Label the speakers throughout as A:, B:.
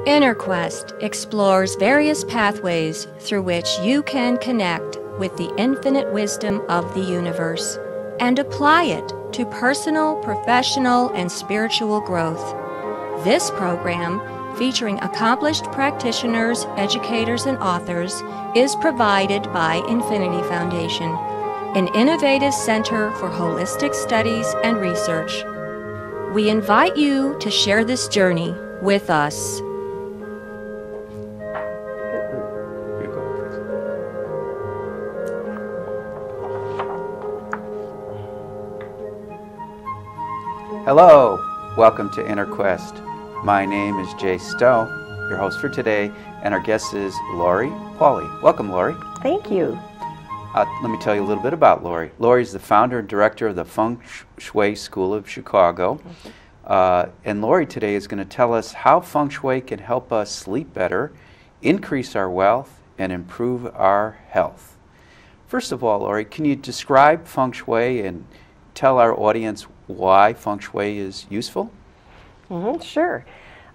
A: InnerQuest explores various pathways through which you can connect with the infinite wisdom of the universe and apply it to personal, professional, and spiritual growth. This program, featuring accomplished practitioners, educators, and authors, is provided by Infinity Foundation, an innovative center for holistic studies and research. We invite you to share this journey with us.
B: Hello, welcome to InnerQuest. My name is Jay Stowe, your host for today, and our guest is Laurie Pawli. Welcome, Laurie.
C: Thank you.
B: Let me tell you a little bit about Laurie. Laurie is the founder and director of the Feng Shui School of Chicago. And Laurie today is going to tell us how Feng Shui can help us sleep better, increase our wealth, and improve our health. First of all, Laurie, can you describe Feng Shui and tell our audience why Feng Shui is useful?
C: Sure.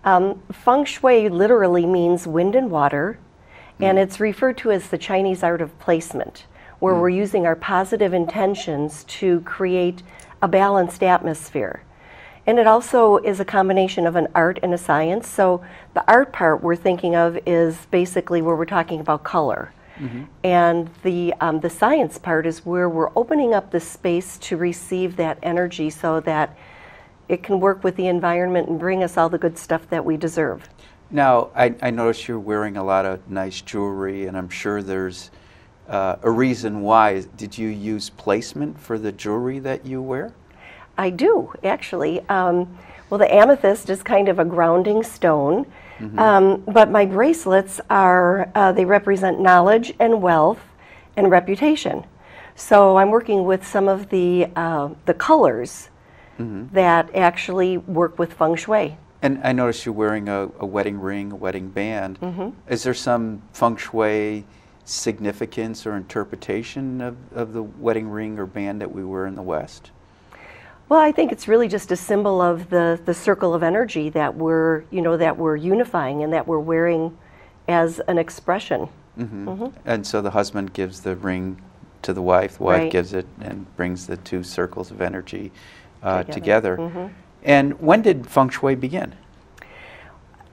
C: Feng Shui literally means wind and water, and it's referred to as the Chinese art of placement, where we're using our positive intentions to create a balanced atmosphere. And it also is a combination of an art and a science. So the art part we're thinking of is basically where we're talking about color. And the science part is where we're opening up the space to receive that energy so that it can work with the environment and bring us all the good stuff that we deserve.
B: Now, I notice you're wearing a lot of nice jewelry, and I'm sure there's a reason why. Did you use placement for the jewelry that you wear?
C: I do, actually. Well, the amethyst is kind of a grounding stone. But my bracelets are, they represent knowledge and wealth and reputation. So I'm working with some of the colors that actually work with Feng Shui.
B: And I noticed you're wearing a wedding ring, a wedding band. Is there some Feng Shui significance or interpretation of the wedding ring or band that we wear in the West?
C: Well, I think it's really just a symbol of the circle of energy that we're, that we're unifying and that we're wearing as an expression. And so the husband gives the ring to the wife gives it and brings the two circles of energy together. And when did Feng Shui begin?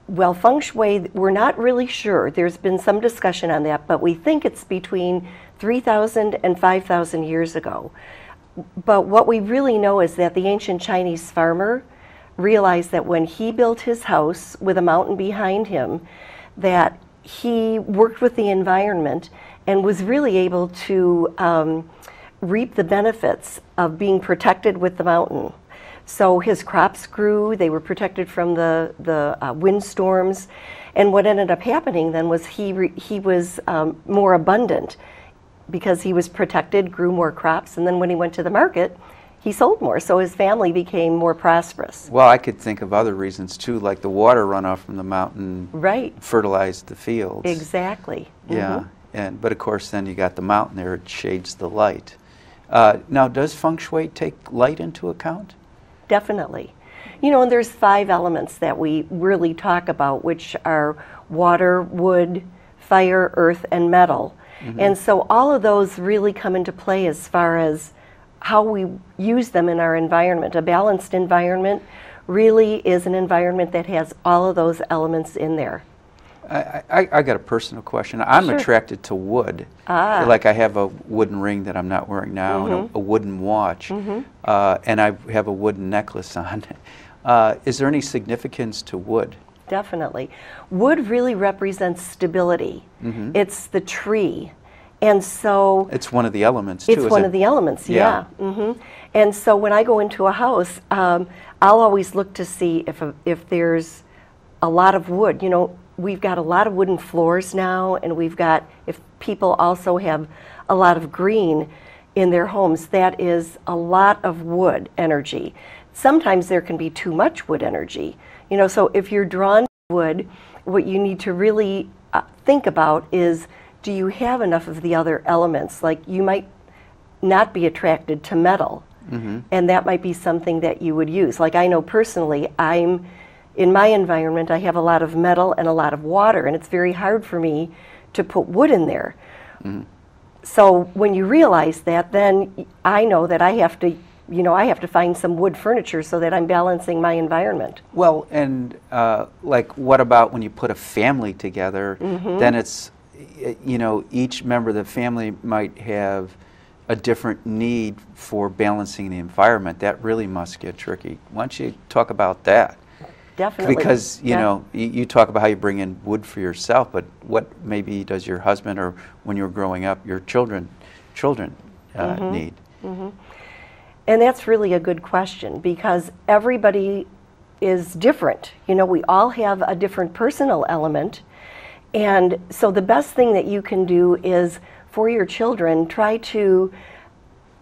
C: Well, Feng Shui, we're not really sure. There's been some discussion on that, but we think it's between 3,000 and 5,000 years ago. But what we really know is that the ancient Chinese farmer realized that when he built his house with a mountain behind him, that he worked with the environment and was really able to reap the benefits of being protected with the mountain. So his crops grew, they were protected from the windstorms, and what ended up happening then was he was more abundant, because he was protected, grew more crops, and then when he went to the market, he sold more, so his family became more prosperous.
B: Well, I could think of other reasons too, like the water runoff from the mountain fertilized the fields.
C: Exactly.
B: Yeah, but of course then you got the mountain there, it shades the light. Now, does Feng Shui take light into account? Definitely.
C: And there's 5 elements that we really talk about, which are water, wood, fire, earth, and metal. And so all of those really come into play as far as how we use them in our environment. A balanced environment really is an environment that has all of those elements in there.
B: I got a personal question. I'm attracted to wood. Like I have a wooden ring that I'm not wearing now, and a wooden watch, and I have a wooden necklace on. Is there any significance to wood?
C: Definitely. Wood really represents stability. It's the tree. And so
B: it's one of the elements too.
C: It's one of the elements, yeah. And so when I go into a house, I'll always look to see if there's a lot of wood. We've got a lot of wooden floors now, and if people also have a lot of green in their homes, that is a lot of wood energy. Sometimes there can be too much wood energy. So if you're drawn to wood, what you need to really think about is, do you have enough of the other elements? Like, you might not be attracted to metal, and that might be something that you would use. Like, I know personally, I'm in my environment, I have a lot of metal and a lot of water, and it's very hard for me to put wood in there. So when you realize that, then I know that I have to, I have to find some wood furniture so that I'm balancing my environment.
B: Well, and like, what about when you put a family together? Then it's, each member of the family might have a different need for balancing the environment. That really must get tricky. Why don't you talk about that?
C: Definitely.
B: Because, you talk about how you bring in wood for yourself, but what maybe does your husband, or when you're growing up, your children need?
C: And that's really a good question, because everybody is different. We all have a different personal element. And so the best thing that you can do is, for your children, try to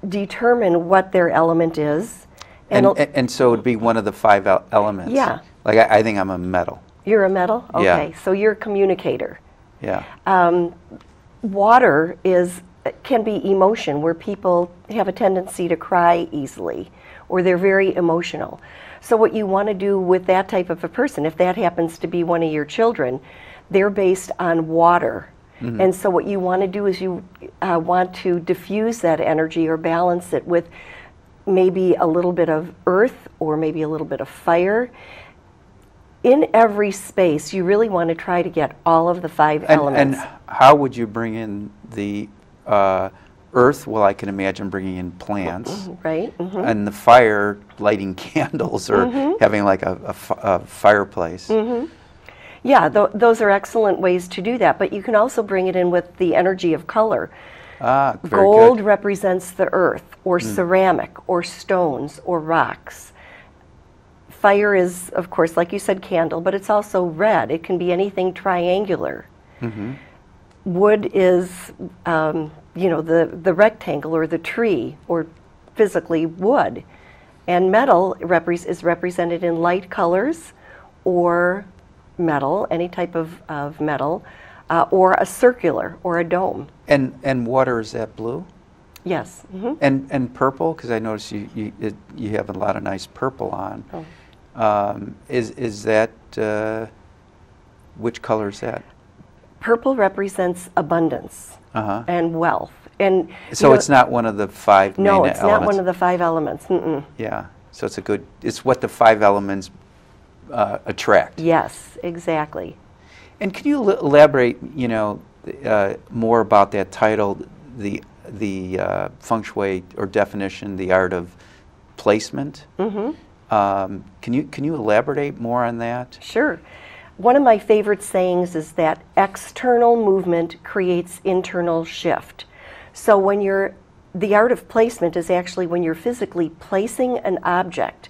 C: determine what their element is.
B: And so it would be one of the 5 elements.
C: Yeah.
B: Like, I think I'm a metal.
C: You're a metal? Okay,
B: Yeah.
C: so you're a communicator.
B: Yeah.
C: Water can be emotion, where people have a tendency to cry easily, or they're very emotional. So what you want to do with that type of a person, if that happens to be one of your children, they're based on water. And so what you want to do is you want to diffuse that energy, or balance it with maybe a little bit of earth, or maybe a little bit of fire. In every space, you really want to try to get all of the 5 elements.
B: And how would you bring in the earth? Well, I can imagine bringing in plants.
C: Right.
B: And the fire, lighting candles, or having like a fireplace.
C: Yeah, those are excellent ways to do that. But you can also bring it in with the energy of color.
B: Very
C: Gold
B: good.
C: represents the earth, or ceramic, or stones, or rocks. Fire is, of course, like you said, candle, but it's also red. It can be anything triangular. Wood is, the rectangle, or the tree, or physically wood. And metal is represented in light colors, or metal, any type of metal, or a circular, or a dome.
B: And water, is that blue?
C: Yes.
B: And purple, because I notice you have a lot of nice purple on. Is that, which color is that?
C: Purple represents abundance and wealth. And
B: so it's not one of the 5 main elements?
C: No, it's not one of the 5 elements.
B: Yeah, so it's what the 5 elements attract.
C: Yes, exactly.
B: And can you elaborate, more about that title, the Feng Shui, or definition, the art of placement? Can you elaborate more on that?
C: Sure. One of my favorite sayings is that external movement creates internal shift. So the art of placement is actually when you're physically placing an object.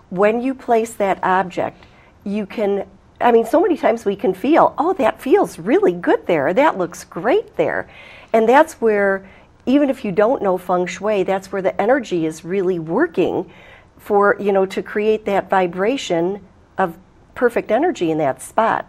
C: When you place that object, you can, so many times we can feel, oh, that feels really good there, that looks great there. And that's where, even if you don't know Feng Shui, that's where the energy is really working for, to create that vibration of perfect energy in that spot.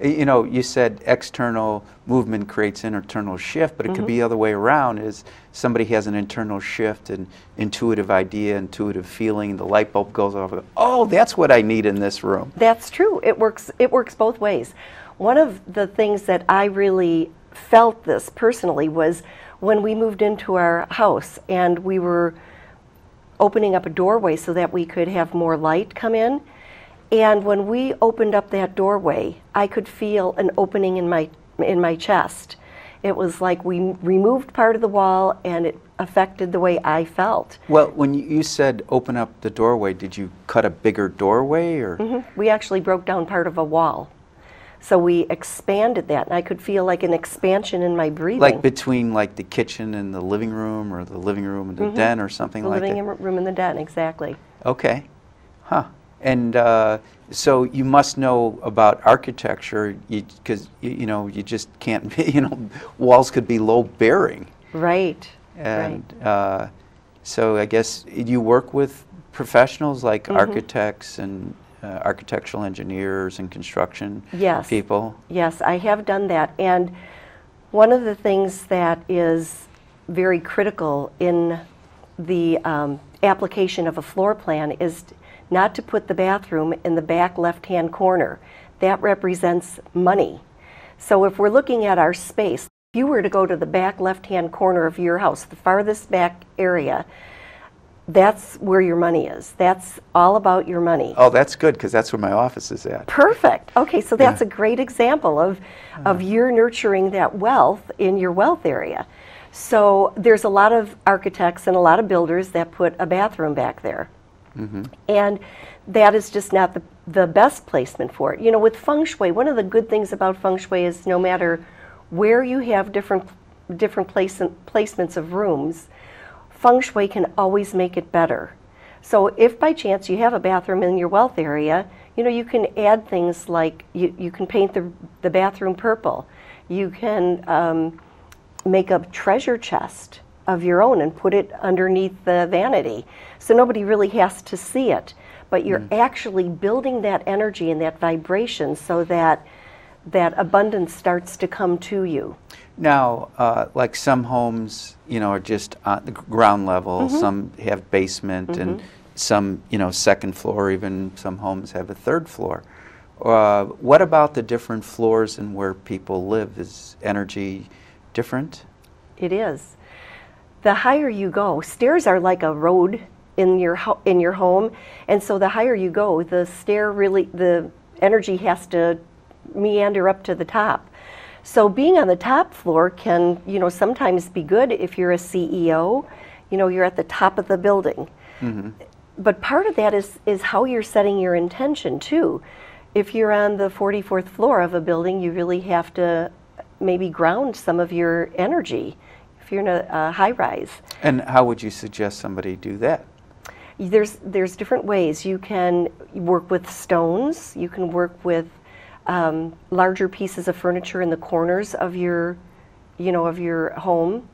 B: You said external movement creates internal shift, but it could be the other way around. Is somebody has an internal shift, an intuitive idea, intuitive feeling, the light bulb goes off, oh, that's what I need in this room.
C: That's true. It works both ways. One of the things that I really felt this personally was when we moved into our house and we were opening up a doorway so that we could have more light come in. And when we opened up that doorway, I could feel an opening in my chest. It was like we removed part of the wall, and it affected the way I felt.
B: Well, when you said open up the doorway, did you cut a bigger doorway, or?
C: We actually broke down part of a wall. So we expanded that, and I could feel like an expansion in my breathing.
B: Like between like the kitchen and the living room, or the living room and the den, or something like that?
C: The living room and the den, exactly.
B: Okay. Huh. And so you must know about architecture, because you just can't. Walls could be low bearing.
C: Right.
B: And so I guess you work with professionals like architects and architectural engineers and construction people.
C: Yes, I have done that. And one of the things that is very critical in the application of a floor plan is not to put the bathroom in the back left-hand corner. That represents money. So if we're looking at our space, if you were to go to the back left-hand corner of your house, the farthest back area, that's where your money is. That's all about your money.
B: Oh, that's good, because that's where my office is at.
C: Perfect. Okay, so that's a great example of your nurturing that wealth in your wealth area. So there's a lot of architects and a lot of builders that put a bathroom back there. And that is just not the best placement for it. You know, with Feng Shui, one of the good things about Feng Shui is no matter where you have different placements of rooms, Feng Shui can always make it better. So if by chance you have a bathroom in your wealth area, you know, you can add things like you can paint the bathroom purple. You can make a treasure chest of your own and put it underneath the vanity. So nobody really has to see it. But you're actually building that energy and that vibration so that that abundance starts to come to you.
B: Now, like some homes, you know, are just on the ground level. Some have basement, and some, you know, second floor. Even some homes have a third floor. What about the different floors and where people live? Is energy different?
C: It is. The higher you go, stairs are like a road in your home, and so the higher you go, the energy has to meander up to the top. So being on the top floor can, you know, sometimes be good if you're a CEO. You know, you're at the top of the building. But part of that is how you're setting your intention too. If you're on the 44th floor of a building, you really have to maybe ground some of your energy if you're in a high rise.
B: And how would you suggest somebody do that?
C: There's different ways. You can work with stones. You can work with larger pieces of furniture in the corners of your, of your home.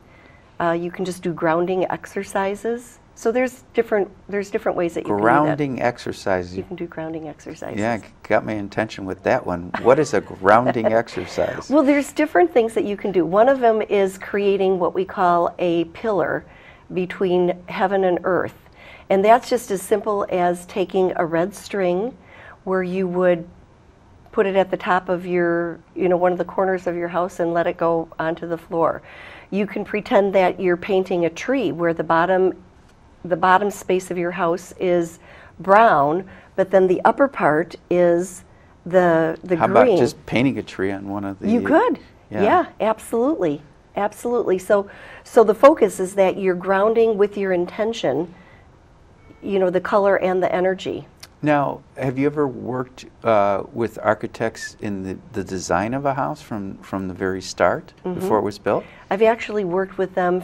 C: You can just do grounding exercises. So there's different ways that you can do that.
B: Grounding exercises.
C: You can do grounding exercises.
B: Yeah, got my intention with that one. What is a grounding exercise?
C: Well, there's different things that you can do. One of them is creating what we call a pillar between heaven and earth. And that's just as simple as taking a red string where you would put it at the top of your, one of the corners of your house and let it go onto the floor. You can pretend that you're painting a tree where the bottom space of your house is brown, but then the upper part is the green.
B: How about just painting a tree on one of the...
C: You could. Yeah, absolutely. Absolutely. So the focus is that you're grounding with your intention, the color and the energy.
B: Now, have you ever worked with architects in the design of a house from the very start, before it was built?
C: I've actually worked with them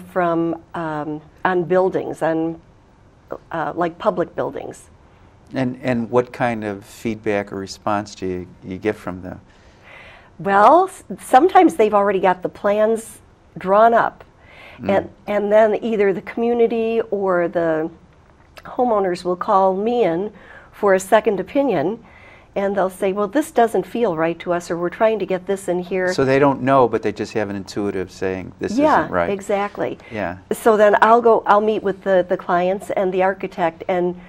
C: on buildings, like public buildings.
B: And what kind of feedback or response do you get from them?
C: Well, sometimes they've already got the plans drawn up, and then either the community or the homeowners will call me in for a second opinion, and they'll say, well, this doesn't feel right to us, or we're trying to get this in here.
B: So they don't know, but they just have an intuitive saying, this isn't right.
C: Yeah, exactly.
B: Yeah.
C: So then I'll meet with the clients and the architect, and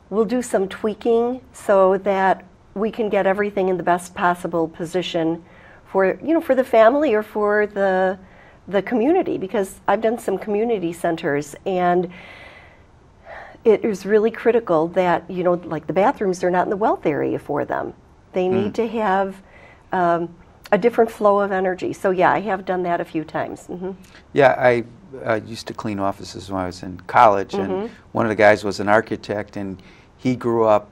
C: we'll do some tweaking so that we can get everything in the best possible position for, for the family or for the community, because I've done some community centers, and it is really critical that, like the bathrooms are not in the wealth area for them. They need to have a different flow of energy. So yeah, I have done that a few times.
B: Yeah, I used to clean offices when I was in college, and one of the guys was an architect, and he grew up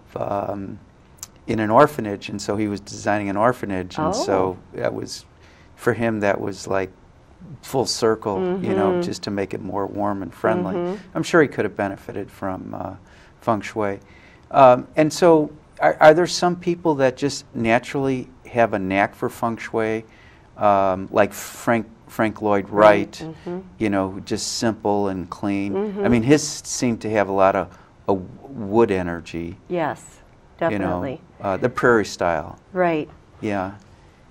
B: in an orphanage, and so he was designing an orphanage, and so that was, for him, that was like full circle, just to make it more warm and friendly. I'm sure he could have benefited from Feng Shui. And so are there some people that just naturally have a knack for Feng Shui, like Frank Lloyd Wright, just simple and clean? I mean, his seemed to have a lot of wood energy.
C: Yes, definitely.
B: The prairie style.
C: Right.
B: Yeah.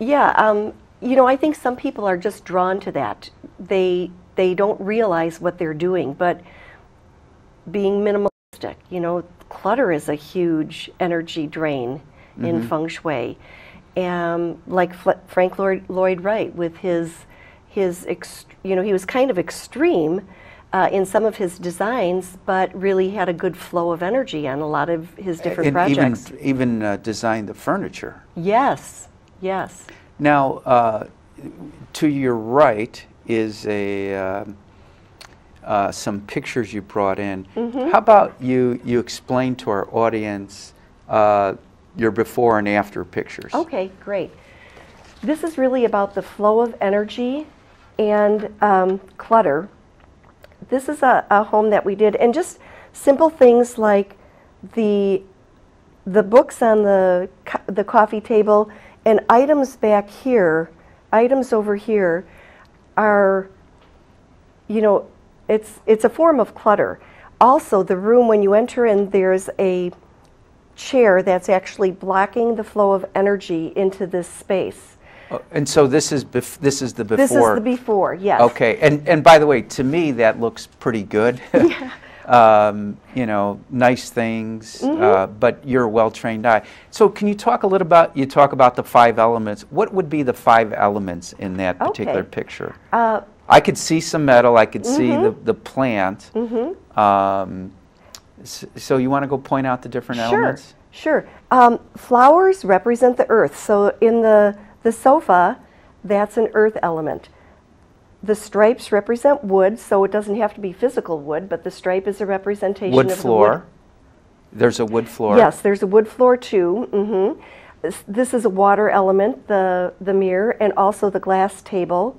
C: Yeah. I think some people are just drawn to that. They don't realize what they're doing, but being minimalist You know, clutter is a huge energy drain in Feng Shui. Like Frank Lloyd Wright with his you know, he was kind of extreme in some of his designs, but really had a good flow of energy on a lot of his different projects.
B: Even designed the furniture.
C: Yes, yes.
B: Now, to your right is some pictures you brought in. How about you explain to our audience your before and after pictures?
C: Okay, great. This is really about the flow of energy and clutter. This is a home that we did, and just simple things like the books on the coffee table and items back here, items over here are, you know, it's a form of clutter. Also, the room, when you enter in, there's a chair that's actually blocking the flow of energy into this space.
B: And so this is the before. This is the
C: before, yes.
B: Okay, and by the way, to me that looks pretty good. Yeah. You know, nice things, but you're a well-trained eye. So can you talk a little about, you talk about the 5 elements. What would be the 5 elements in that particular picture? I could see some metal, I could see the plant. So you want to go point out the different elements?
C: Sure. Flowers represent the earth. So in the sofa, that's an earth element. The stripes represent wood, so it doesn't have to be physical wood, but the stripe is a representation
B: wood
C: of
B: floor.
C: The wood.
B: There's a wood floor.
C: Yes, there's a wood floor too. This is a water element, the mirror, and also the glass table.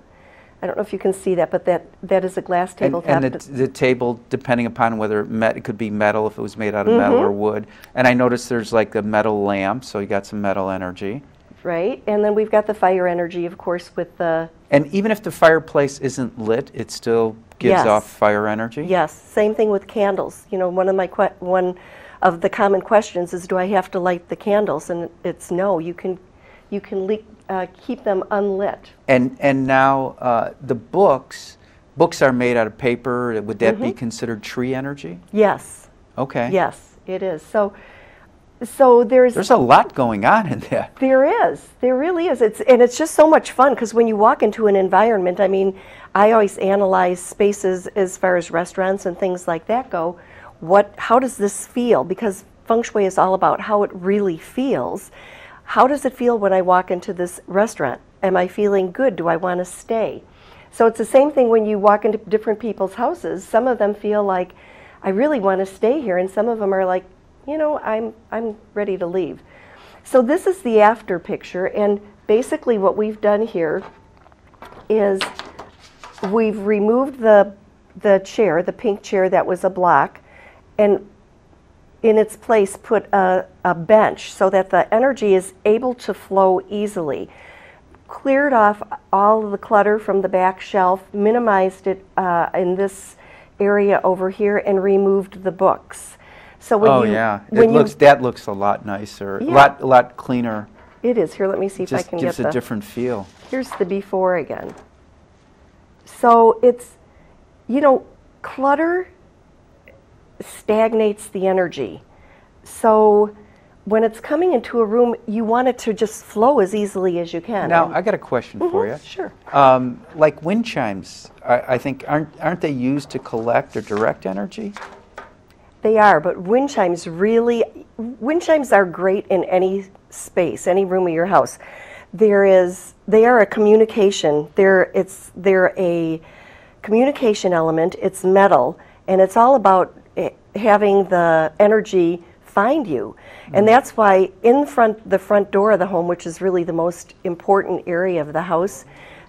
C: I don't know if you can see that, but that is a glass table.
B: And the table, depending upon whether it could be metal, if it was made out of metal or wood. And I noticed there's like a metal lamp, so you got some metal energy.
C: Right, and then we've got the fire energy, of course, with the...
B: And even if the fireplace isn't lit, it still gives off fire energy?
C: Yes, same thing with candles. You know, one of the common questions is, do I have to light the candles? And it's no, you can keep them unlit.
B: And now the books are made out of paper. Would that be considered tree energy?
C: Yes.
B: Okay.
C: Yes, it is. So there's
B: a lot going on in that.
C: There really is. It's just so much fun, because when you walk into an environment, I mean, I always analyze spaces as far as restaurants and things like that go. How does this feel? Because Feng Shui is all about how it really feels. How does it feel when I walk into this restaurant? Am I feeling good? Do I want to stay? So it's the same thing when you walk into different people's houses. Some of them feel like, I really want to stay here, and some of them are like, you know, I'm ready to leave. So this is the after picture, and basically what we've done here is we've removed the chair, the pink chair that was a block, and in its place put a bench so that the energy is able to flow easily. Cleared off all of the clutter from the back shelf, minimized it in this area over here, and removed the books. So when that looks a lot nicer, a lot cleaner. It is. Here, let me see if I can get the...
B: Just gives a different feel.
C: Here's the before again. So it's, you know, clutter stagnates the energy. So when it's coming into a room, you want it to just flow as easily as you can.
B: Now, I got a question for you.
C: Sure.
B: Like wind chimes, I think, aren't they used to collect or direct energy?
C: They are, but wind chimes are great in any space, any room of your house. They are a communication. They're a communication element. It's metal, and it's all about having the energy find you. And that's why the front door of the home, which is really the most important area of the house,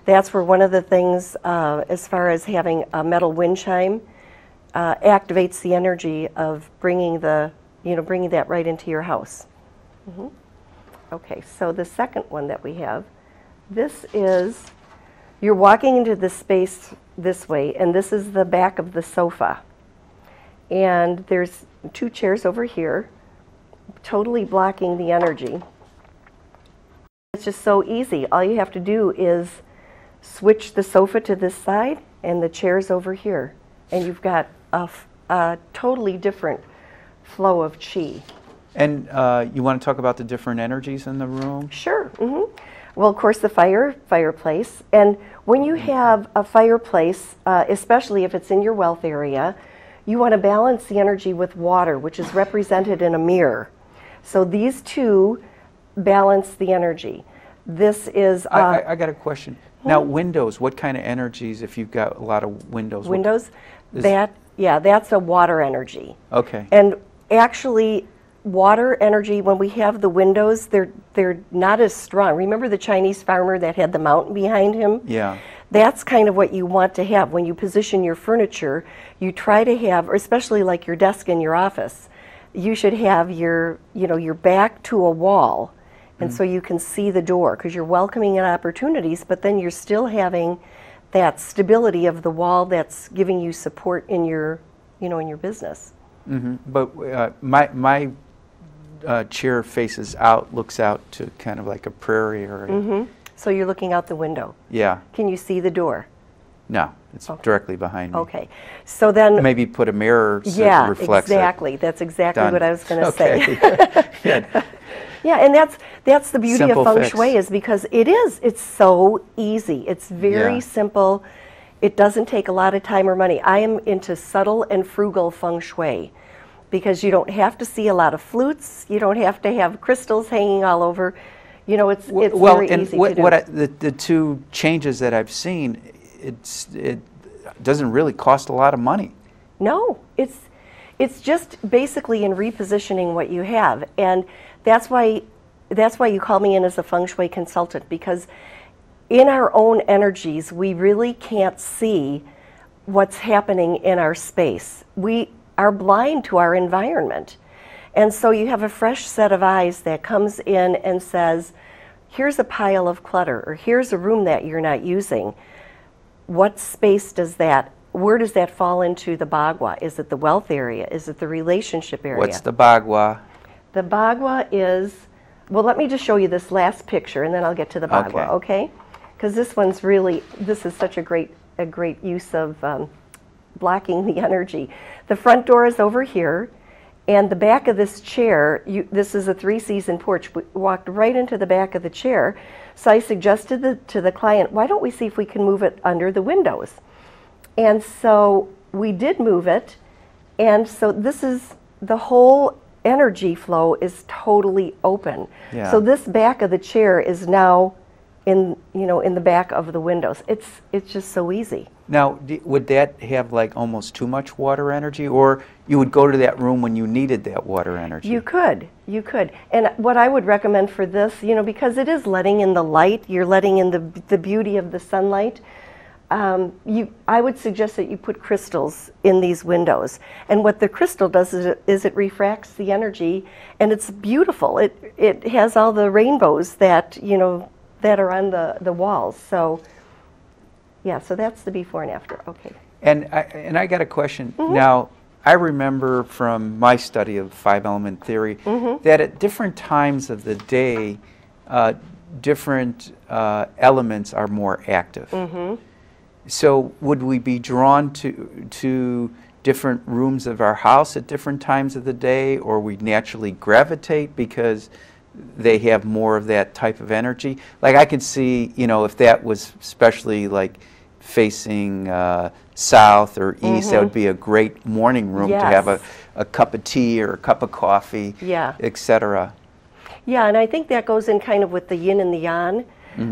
C: that's where one of the things, as far as having a metal wind chime, activates the energy of bringing that right into your house. Okay, so the second one that we have, this is, you're walking into this space this way, and this is the back of the sofa. And there's 2 chairs over here, totally blocking the energy. It's just so easy. All you have to do is switch the sofa to this side and the chairs over here, and you've got a totally different flow of qi.
B: And you want to talk about the different energies in the room?
C: Sure. Well, of course, the fireplace. And when you have a fireplace, especially if it's in your wealth area, you want to balance the energy with water, which is represented in a mirror. So these two balance the energy. This is...
B: I got a question. Now, windows, what kind of energies if you've got a lot of windows?
C: Windows? That's a water energy.
B: Okay.
C: And actually, water energy, when we have the windows, they're not as strong. Remember the Chinese farmer that had the mountain behind him?
B: Yeah.
C: That's kind of what you want to have. When you position your furniture, you try to have, or especially like your desk in your office, you should have your back to a wall, and so you can see the door, because you're welcoming in opportunities, but then you're still having that stability of the wall that's giving you support in your, in your business.
B: But my chair faces out, looks out to kind of like a prairie area.
C: So you're looking out the window.
B: Yeah.
C: Can you see the door?
B: No, it's directly behind me.
C: Okay. So then...
B: Maybe put a mirror so it reflects
C: exactly.
B: it.
C: That's exactly
B: Done.
C: what I was going to
B: Okay.
C: say. Yeah, and that's the beauty
B: Simple
C: of Feng
B: fix.
C: Shui, is because it's so easy. It's very simple. It doesn't take a lot of time or money. I am into subtle and frugal Feng Shui, because you don't have to see a lot of flutes. You don't have to have crystals hanging all over. It's very easy to do.
B: The two changes that I've seen, it doesn't really cost a lot of money.
C: No, it's just basically in repositioning what you have, and that's why you call me in as a Feng Shui consultant, because in our own energies we really can't see what's happening in our space. We are blind to our environment. And so you have a fresh set of eyes that comes in and says, here's a pile of clutter, or here's a room that you're not using. What space where does that fall into the Bagua? Is it the wealth area? Is it the relationship area?
B: What's the Bagua?
C: The Bagua is, well, let me just show you this last picture, and then I'll get to the Bagua, okay? Because this is such a great use of blocking the energy. The front door is over here, and the back of this chair, this is a 3-season porch. We walked right into the back of the chair. So I suggested to the client, why don't we see if we can move it under the windows? And so we did move it, and so this is, the whole energy flow is totally open.
B: Yeah.
C: So this back of the chair is now in the back of the windows. It's just so easy.
B: Now, would that have like almost too much water energy, or you would go to that room when you needed that water energy?
C: You could. And what I would recommend for this, because it is letting in the light, you're letting in the beauty of the sunlight, I would suggest that you put crystals in these windows. And what the crystal does is it refracts the energy, and it's beautiful. It has all the rainbows that are on the walls. So yeah, so that's the before and after. Okay.
B: And I got a question. Now, I remember from my study of 5-element theory that at different times of the day, different elements are more active. So would we be drawn to different rooms of our house at different times of the day, or we naturally gravitate because they have more of that type of energy? Like I could see, if that was especially like facing south or east, that would be a great morning room to have a cup of tea or a cup of coffee, etc.
C: Yeah, and I think that goes in kind of with the yin and the yang,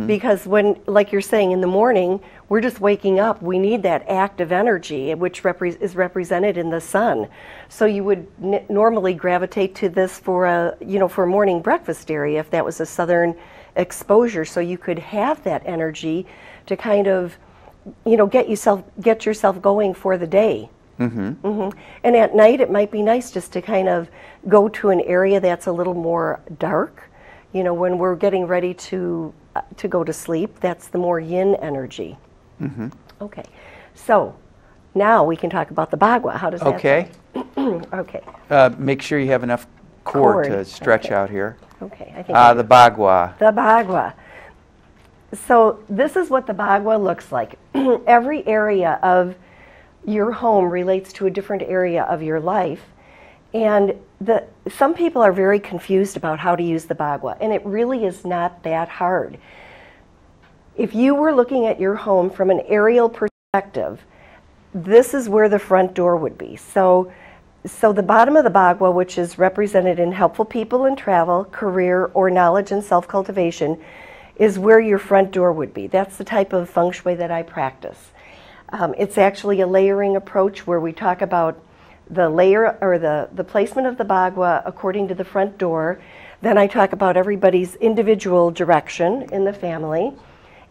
C: because when, like you're saying, in the morning, we're just waking up. We need that active energy, which is represented in the sun. So you would normally gravitate to this for a morning breakfast area if that was a southern exposure. So you could have that energy to kind of, get yourself going for the day. And at night, it might be nice just to kind of go to an area that's a little more dark. When we're getting ready to go to sleep, that's the more yin energy. Okay, so now we can talk about the Bagua. How does that sound? Okay.
B: Make sure you have enough cord to stretch out here.
C: Okay, I think
B: the Bagua.
C: The Bagua. So this is what the Bagua looks like. Every area of your home relates to a different area of your life, And some people are very confused about how to use the Bagua, and it really is not that hard. If you were looking at your home from an aerial perspective, this is where the front door would be. So the bottom of the Bagua, which is represented in helpful people and travel, career, or knowledge and self-cultivation, is where your front door would be. That's the type of Feng Shui that I practice. It's actually a layering approach where we talk about the layer or the placement of the Bagua according to the front door. Then I talk about everybody's individual direction in the family.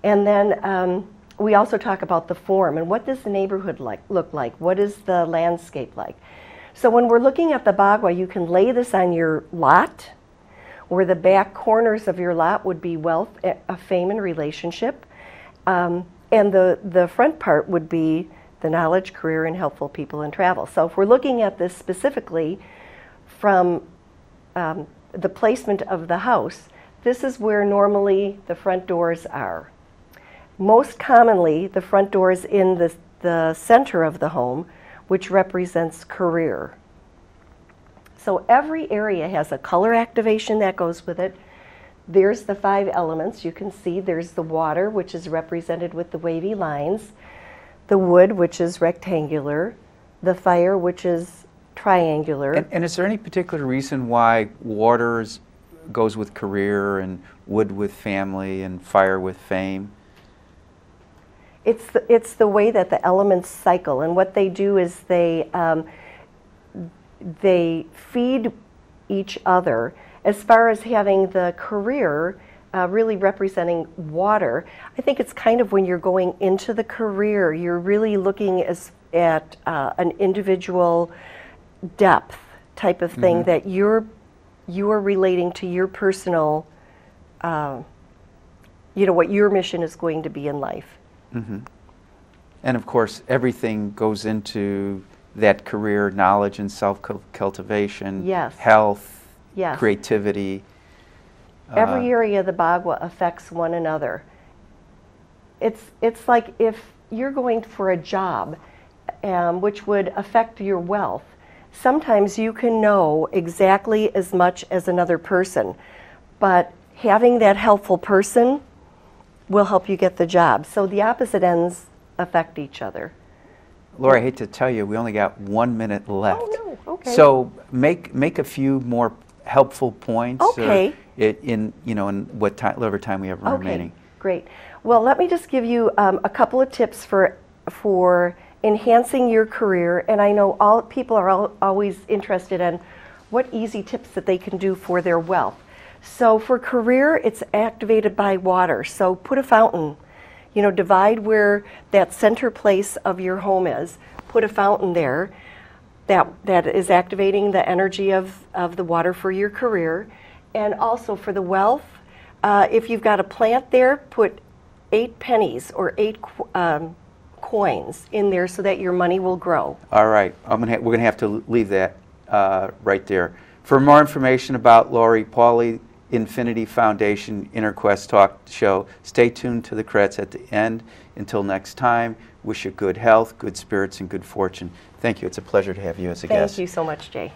C: And then we also talk about the form and what does the neighborhood look like? What is the landscape like? So when we're looking at the Bagua, you can lay this on your lot, where the back corners of your lot would be wealth, fame, and relationship. And the front part would be the knowledge, career, and helpful people and travel. So if we're looking at this specifically from the placement of the house, this is where normally the front doors are. Most commonly, the front door is in the center of the home, which represents career. So every area has a color activation that goes with it. There's the 5 elements. You can see there's the water, which is represented with the wavy lines, the wood, which is rectangular, the fire, which is triangular.
B: And is there any particular reason why water goes with career and wood with family and fire with fame?
C: It's the way that the elements cycle, and what they do is they feed each other. As far as having the career really representing water, I think it's kind of when you're going into the career, you're really looking at an individual depth type of thing that you're relating to your personal, what your mission is going to be in life.
B: And of course, everything goes into that career, knowledge and self-cultivation, health, creativity.
C: Every area of the Bagua affects one another. It's like if you're going for a job, which would affect your wealth, sometimes you can know exactly as much as another person, but having that helpful person will help you get the job. So the opposite ends affect each other.
B: Laurie, I hate to tell you, we only got 1 minute left.
C: Oh, no, okay.
B: So make a few more helpful points.
C: Okay.
B: In whatever time we have remaining.
C: Great. Well, let me just give you a couple of tips for enhancing your career. And I know all people are always interested in what easy tips that they can do for their wealth. So for career, it's activated by water. So put a fountain. Divide where that center place of your home is. Put a fountain there that is activating the energy of the water for your career. And also for the wealth, if you've got a plant there, put 8 pennies or 8 coins in there so that your money will grow.
B: All right, we're going to have to leave that right there. For more information about Laurie Pawli, Infinity Foundation Inner Quest Talk Show, stay tuned to the credits at the end. Until next time, wish you good health, good spirits, and good fortune. Thank you. It's a pleasure to have you as a guest.
C: Thank you so much, Jay.